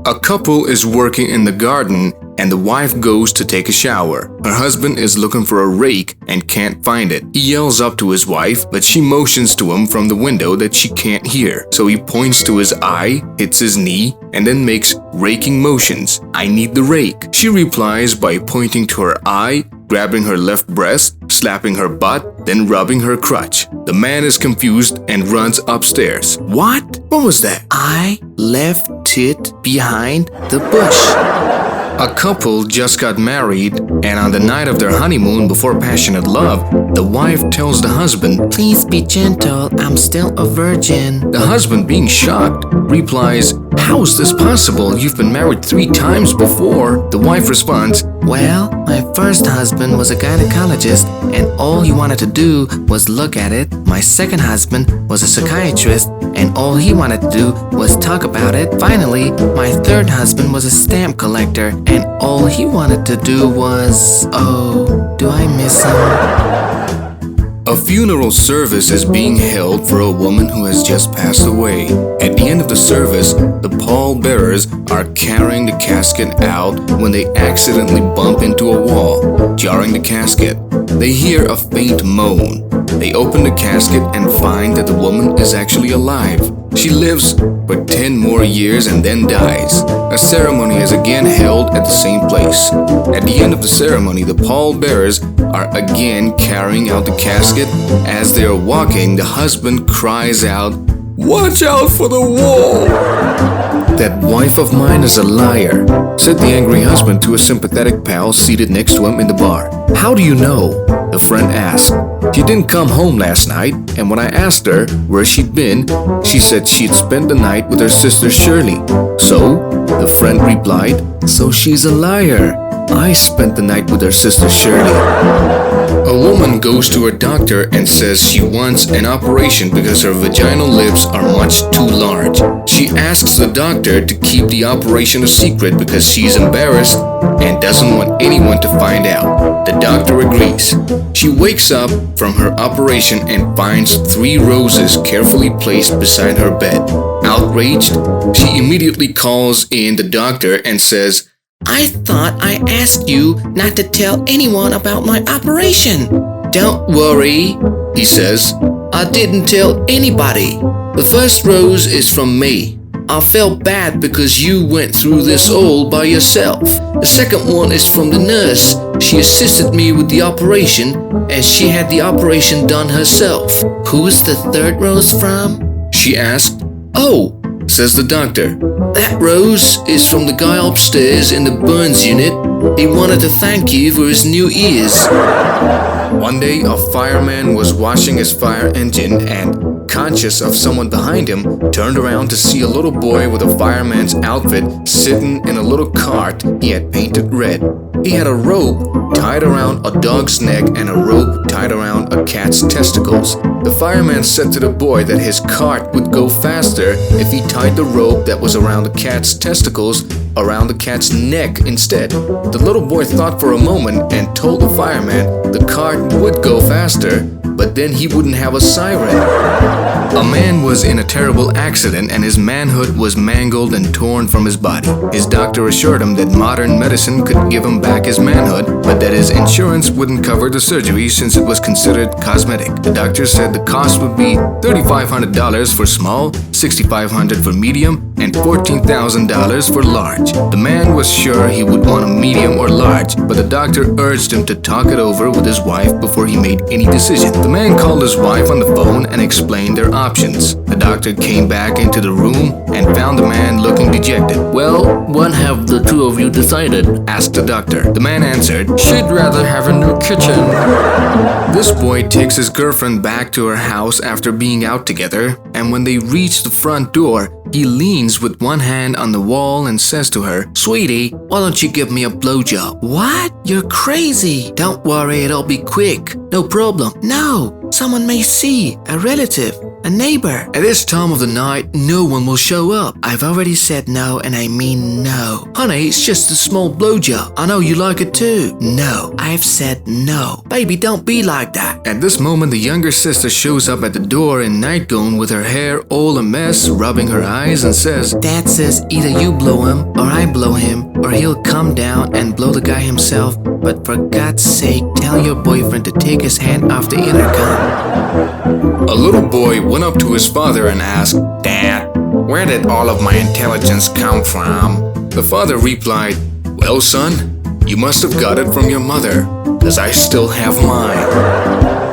A couple is working in the garden and the wife goes to take a shower. Her husband is looking for a rake and can't find it. He yells up to his wife, but she motions to him from the window that she can't hear. So he points to his eye, hits his knee, and then makes raking motions. "I need the rake." She replies by pointing to her eye, grabbing her left breast, slapping her butt, then rubbing her crotch. The man is confused and runs upstairs. "What? What was that?" "I left it behind the bush." A couple just got married, and on the night of their honeymoon before passionate love, the wife tells the husband, "Please be gentle, I'm still a virgin." The husband, being shocked, replies, "How is this possible? You've been married 3 times before." The wife responds, "Well, my first husband was a gynecologist and all he wanted to do was look at it. My second husband was a psychiatrist and all he wanted to do was talk about it. Finally, my third husband was a stamp collector and all he wanted to do was... Oh, do I miss him?" A funeral service is being held for a woman who has just passed away. At the end of the service, the pallbearers are carrying the casket out when they accidentally bump into a wall, jarring the casket. They hear a faint moan. They open the casket and find that the woman is actually alive. She lives for 10 more years and then dies. A ceremony is again held at the same place. At the end of the ceremony, the pallbearers are again carrying out the casket. As they are walking, the husband cries out, "Watch out for the wall!" "That wife of mine is a liar," said the angry husband to a sympathetic pal seated next to him in the bar. "How do you know?" the friend asked. "She didn't come home last night, and when I asked her where she'd been, she said she'd spent the night with her sister Shirley." "So?" the friend replied, "So she's a liar. I spent the night with her sister Shirley." A woman goes to her doctor and says she wants an operation because her vaginal lips are much too large. She asks the doctor to keep the operation a secret because she's embarrassed and doesn't want anyone to find out. The doctor agrees. She wakes up from her operation and finds 3 roses carefully placed beside her bed. Outraged, she immediately calls in the doctor and says, "I thought I asked you not to tell anyone about my operation." "Don't worry," he says. "I didn't tell anybody. The first rose is from me. I felt bad because you went through this all by yourself. The second one is from the nurse. She assisted me with the operation and she had the operation done herself." "Who is the third rose from?" she asked. "Oh," says the doctor, "that rose is from the guy upstairs in the burns unit. He wanted to thank you for his new ears." One day, a fireman was washing his fire engine and, conscious of someone behind him, turned around to see a little boy with a fireman's outfit sitting in a little cart he had painted red. He had a rope tied around a dog's neck and a rope tied around a cat's testicles. The fireman said to the boy that his cart would go faster if he tied the rope that was around the cat's testicles around the cat's neck instead. The little boy thought for a moment and told the fireman the cart would go faster, but then he wouldn't have a siren. A man was in a terrible accident and his manhood was mangled and torn from his body. His doctor assured him that modern medicine could give him back his manhood, but that his insurance wouldn't cover the surgery since it was considered cosmetic. The doctor said the cost would be $3,500 for small, $6,500 for medium, and $14,000 for large. The man was sure he would want a medium or large, but the doctor urged him to talk it over with his wife before he made any decision. The man called his wife on the phone and explained their options. The doctor came back into the room and found the man looking dejected. "Well, what have the 2 of you decided?" asked the doctor. The man answered, "She'd rather have a new kitchen." This boy takes his girlfriend back to her house after being out together, and when they reach the front door, he leans with one hand on the wall and says to her, "Sweetie, why don't you give me a blowjob?" "What? You're crazy." "Don't worry, it'll be quick. No problem." "No, someone may see, a relative. A neighbor. At this time of the night, no one will show up. I've already said no, and I mean no. Honey, it's just a small blowjob. I know you like it too. No, I've said no. Baby, don't be like that. At this moment, the younger sister shows up at the door in nightgown with her hair all a mess, rubbing her eyes, and says, Dad says either you blow him or I blow him, or he'll come down and blow the guy himself. But for God's sake, tell your boyfriend to take his hand off the intercom. A little boy went up to his father and asked, Dad, where did all of my intelligence come from? The father replied, Well, son, you must have got it from your mother, 'cause I still have mine.